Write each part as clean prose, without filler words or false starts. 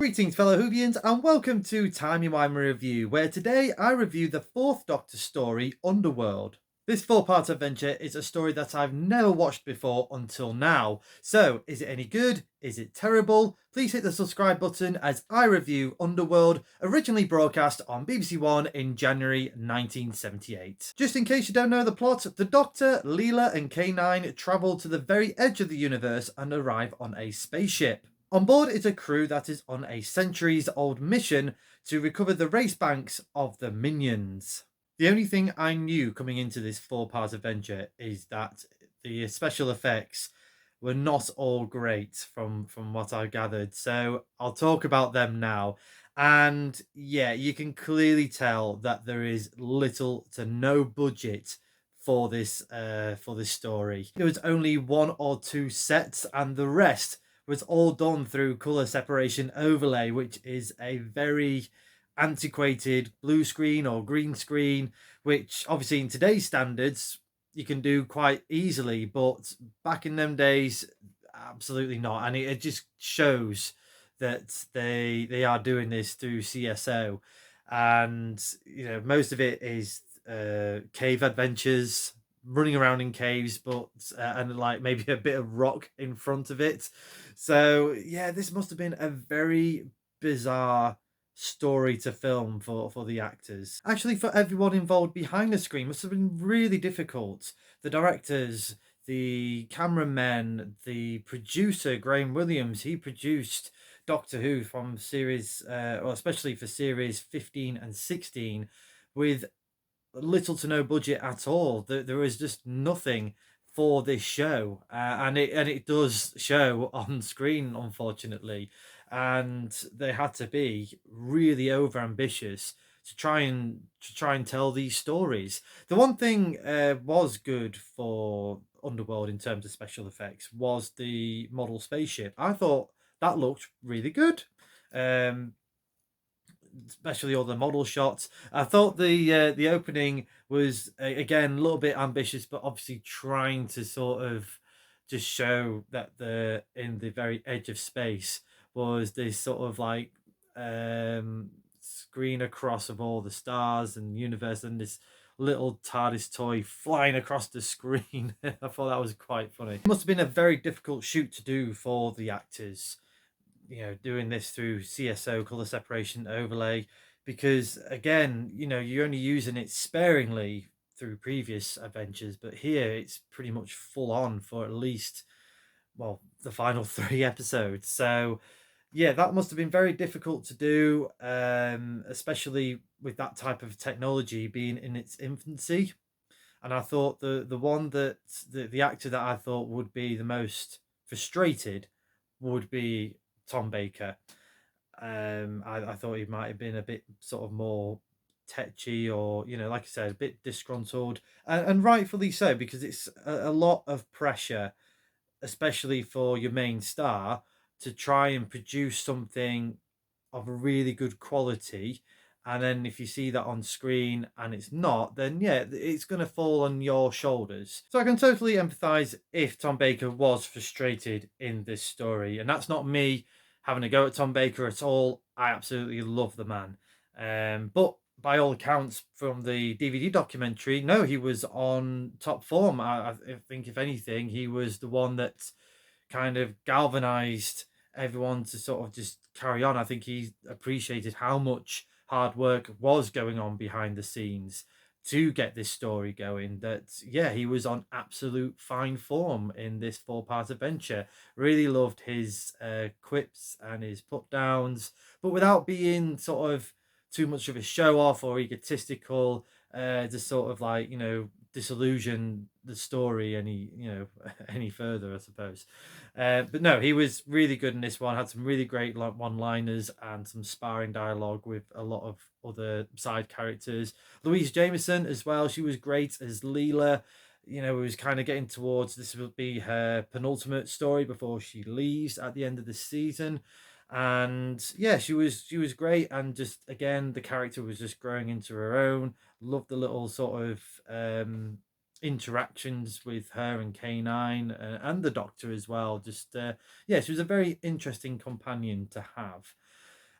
Greetings, fellow Whovians, and welcome to Timey Wimey Review, where today I review the fourth Doctor story, Underworld. This four-part adventure is a story that I've never watched before until now. So, is it any good? Is it terrible? Please hit the subscribe button as I review Underworld, originally broadcast on BBC One in January 1978. Just in case you don't know the plot, the Doctor, Leela, and K9 travel to the very edge of the universe and arrive on a spaceship. On board is a crew that is on a centuries-old mission to recover the race banks of the Minions. The only thing I knew coming into this four-part adventure is that the special effects were not all great from what I gathered. So I'll talk about them now. And yeah, you can clearly tell that there is little to no budget for this story. There was only one or two sets, and the rest was all done through color separation overlay, which is a very antiquated blue screen or green screen, which obviously in today's standards you can do quite easily, but back in them days, absolutely not. And it just shows that they are doing this through CSO, and most of it is cave adventures, running around in caves, but and like maybe a bit of rock in front of it. So yeah, this must have been a very bizarre story to film for the actors. Actually, for everyone involved behind the screen, must have been really difficult. The directors, the cameramen, the producer Graham Williams, he produced Doctor Who from series, or especially for series 15 and 16, with little to no budget at all. There was just nothing for this show, and it does show on screen, unfortunately. And they had to be really over ambitious to try and tell these stories. The one thing was good for Underworld in terms of special effects was the model spaceship. I thought that looked really good. Um, Especially all the model shots. I thought the opening was again a little bit ambitious, but obviously trying to sort of just show that the in the very edge of space was this sort of like screen across of all the stars and universe, and this little TARDIS toy flying across the screen. I thought that was quite funny. It must have been a very difficult shoot to do for the actors, doing this through CSO color separation overlay, because again, you're only using it sparingly through previous adventures, but here it's pretty much full on for at least, well, the final three episodes. So yeah, that must have been very difficult to do, especially with that type of technology being in its infancy. And I thought the one that the actor that I thought would be the most frustrated would be Tom Baker. I thought he might have been a bit sort of more tetchy, or like I said, a bit disgruntled, and rightfully so, because it's a lot of pressure, especially for your main star, to try and produce something of a really good quality. And then if you see that on screen and it's not, then yeah, it's going to fall on your shoulders. So I can totally empathize if Tom Baker was frustrated in this story. And that's not me having a go at Tom Baker at all. I absolutely love the man. But by all accounts from the DVD documentary, no, he was on top form. I think, if anything, he was the one that kind of galvanized everyone to sort of just carry on. I think he appreciated how much hard work was going on behind the scenes to get this story going. That yeah, he was on absolute fine form in this four-part adventure. Really loved his quips and his put downs, but without being sort of too much of a show off or egotistical, to sort of like disillusion the story any any further, I suppose. But no, he was really good in this one. Had some really great like one-liners and some sparring dialogue with a lot of other side characters. Louise Jameson as well, she was great as Leela. It was kind of getting towards, this will be her penultimate story before she leaves at the end of the season. And yeah, she was great, and just again the character was just growing into her own. Loved the little sort of interactions with her and K9, and the Doctor as well. Just yeah, she was a very interesting companion to have.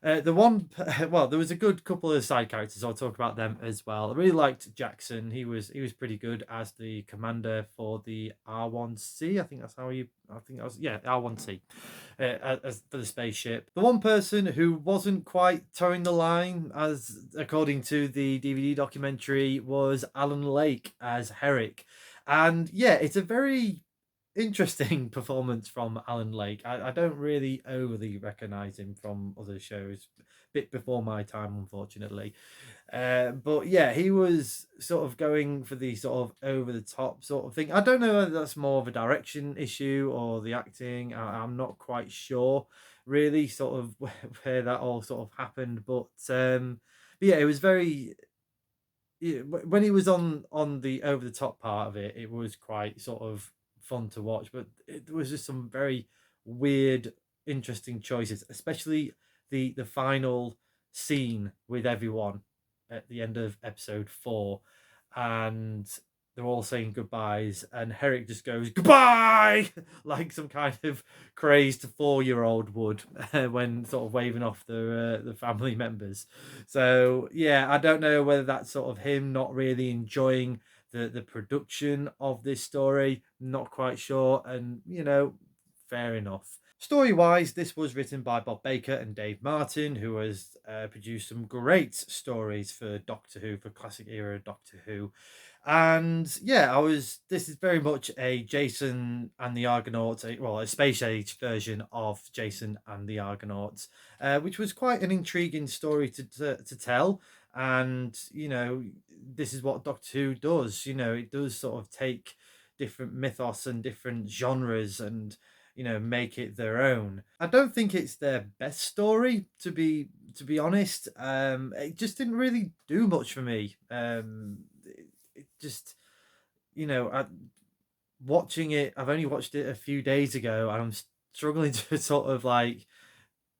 The one, well, there was a good couple of side characters. I'll talk about them as well. I really liked Jackson. He was pretty good as the commander for the R1C. I think that's how you. I think that was, yeah, R1C, as for the spaceship. The one person who wasn't quite towing the line, as according to the DVD documentary, was Alan Lake as Herrick, and yeah, it's a very interesting performance from Alan Lake. I don't really overly recognize him from other shows. Bit before my time, unfortunately. But yeah, he was sort of going for the sort of over the top sort of thing. I don't know whether that's more of a direction issue or the acting. I'm not quite sure, really, sort of where that all sort of happened. But yeah, it was very, yeah, when he was on the over the top part of it, it was quite sort of fun to watch. But it was just some very weird, interesting choices, especially the final scene with everyone at the end of episode 4, and they're all saying goodbyes, and Herrick just goes goodbye like some kind of crazed 4-year-old would when sort of waving off the family members. So yeah, I don't know whether that's sort of him not really enjoying the production of this story. Not quite sure, and fair enough. Story wise, this was written by Bob Baker and Dave Martin, who has produced some great stories for Doctor Who, for classic era Doctor Who. And yeah, this is very much a Jason and the Argonauts, well, a space age version of Jason and the Argonauts, which was quite an intriguing story to tell. And this is what Doctor Who does. It does sort of take different mythos and different genres and make it their own. I don't think it's their best story, to be honest. It just didn't really do much for me. It just watching it, I've only watched it a few days ago, and I'm struggling to sort of like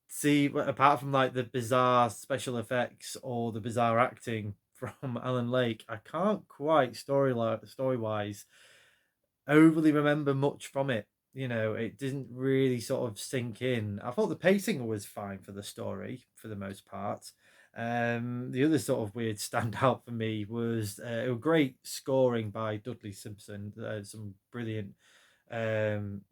see, apart from like the bizarre special effects or the bizarre acting from Alan Lake, I can't quite story wise overly remember much from it. It didn't really sort of sink in. I thought the pacing was fine for the story for the most part. The other sort of weird standout for me was a great scoring by Dudley Simpson. Some brilliant um,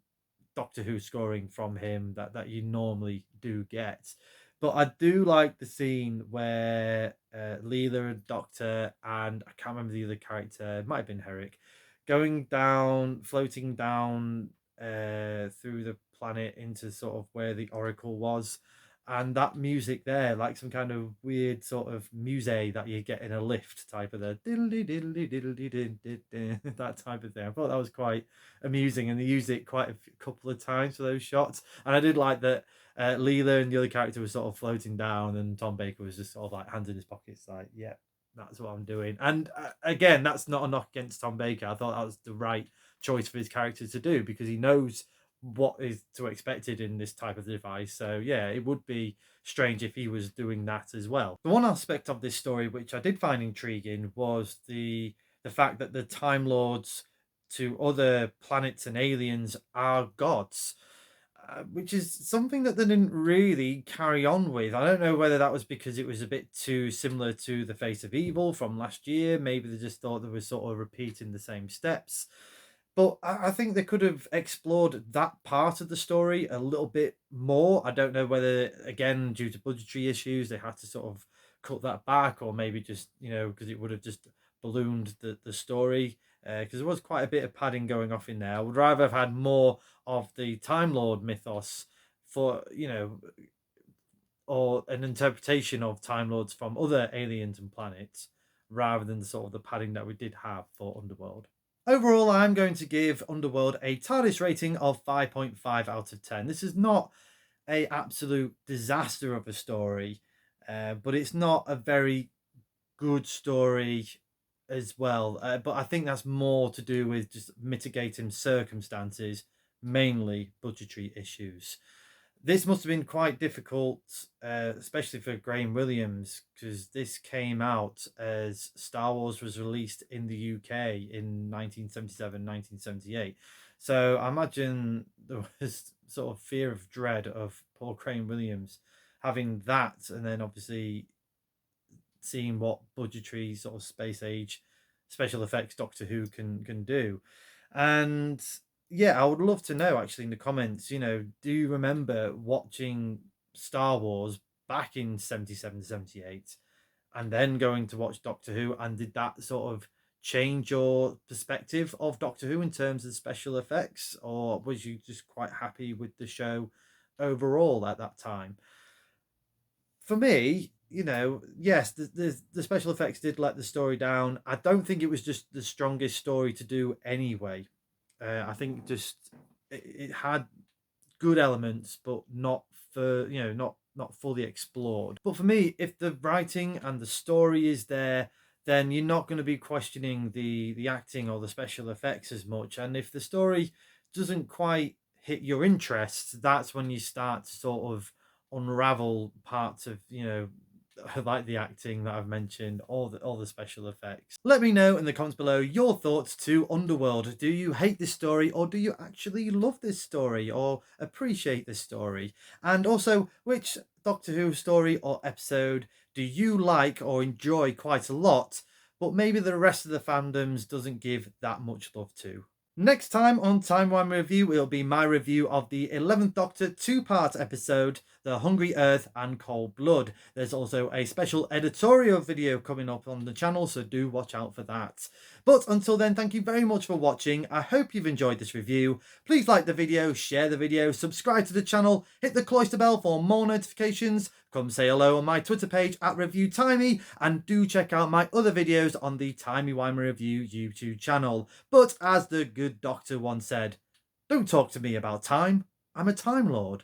Doctor Who scoring from him that you normally do get. But I do like the scene where Leela and Doctor, and I can't remember the other character, it might have been Herrick, going down, floating down through the planet into sort of where the Oracle was. And that music there, like some kind of weird sort of musée that you get in a lift type of the diddly diddly diddly diddly that type of thing. I thought that was quite amusing, and they used it quite a couple of times for those shots. And I did like that Leela and the other character was sort of floating down, and Tom Baker was just sort of like hands in his pockets, like, yeah, that's what I'm doing. And again, that's not a knock against Tom Baker. I thought that was the right choice for his character to do, because he knows what is to expected in this type of device. So yeah, it would be strange if he was doing that as well. The one aspect of this story which I did find intriguing was the fact that the Time Lords to other planets and aliens are gods, which is something that they didn't really carry on with. I don't know whether that was because it was a bit too similar to The Face of Evil from last year. Maybe they just thought they were sort of repeating the same steps. But I think they could have explored that part of the story a little bit more. I don't know whether, again, due to budgetary issues, they had to sort of cut that back, or maybe just, because it would have just ballooned the story. Because there was quite a bit of padding going off in there. I would rather have had more of the Time Lord mythos for, or an interpretation of Time Lords from other aliens and planets, rather than sort of the padding that we did have for Underworld. Overall, I'm going to give Underworld a TARDIS rating of 5.5 out of 10. This is not a absolute disaster of a story, but it's not a very good story as well. But I think that's more to do with just mitigating circumstances, mainly budgetary issues. This must have been quite difficult, especially for Graham Williams, because this came out as Star Wars was released in the UK in 1977, 1978. So I imagine there was sort of fear of dread of poor Graham Williams having that, and then obviously seeing what budgetary sort of space age special effects Doctor Who can do. And yeah, I would love to know actually in the comments, do you remember watching Star Wars back in 77 78 and then going to watch Doctor Who, and did that sort of change your perspective of Doctor Who in terms of special effects, or was you just quite happy with the show overall at that time? For me, yes, the special effects did let the story down. I don't think it was just the strongest story to do anyway. I think just it had good elements, but not for not fully explored. But for me, if the writing and the story is there, then you're not going to be questioning the acting or the special effects as much. And if the story doesn't quite hit your interests, that's when you start to sort of unravel parts of like the acting that I've mentioned, all the special effects. Let me know in the comments below your thoughts to Underworld. Do you hate this story, or do you actually love this story or appreciate this story? And also, which Doctor Who story or episode do you like or enjoy quite a lot, but maybe the rest of the fandoms doesn't give that much love to? Next time on Time One Review, it'll be my review of the 11th Doctor two-part episode, The Hungry Earth and Cold Blood. There's also a special editorial video coming up on the channel, so do watch out for that. But until then, thank you very much for watching. I hope you've enjoyed this review. Please like the video, share the video, subscribe to the channel, hit the cloister bell for more notifications. Come say hello on my Twitter page at ReviewTimey, and do check out my other videos on the Timey Wimey Review YouTube channel. But as the good doctor once said, don't talk to me about time, I'm a Time Lord.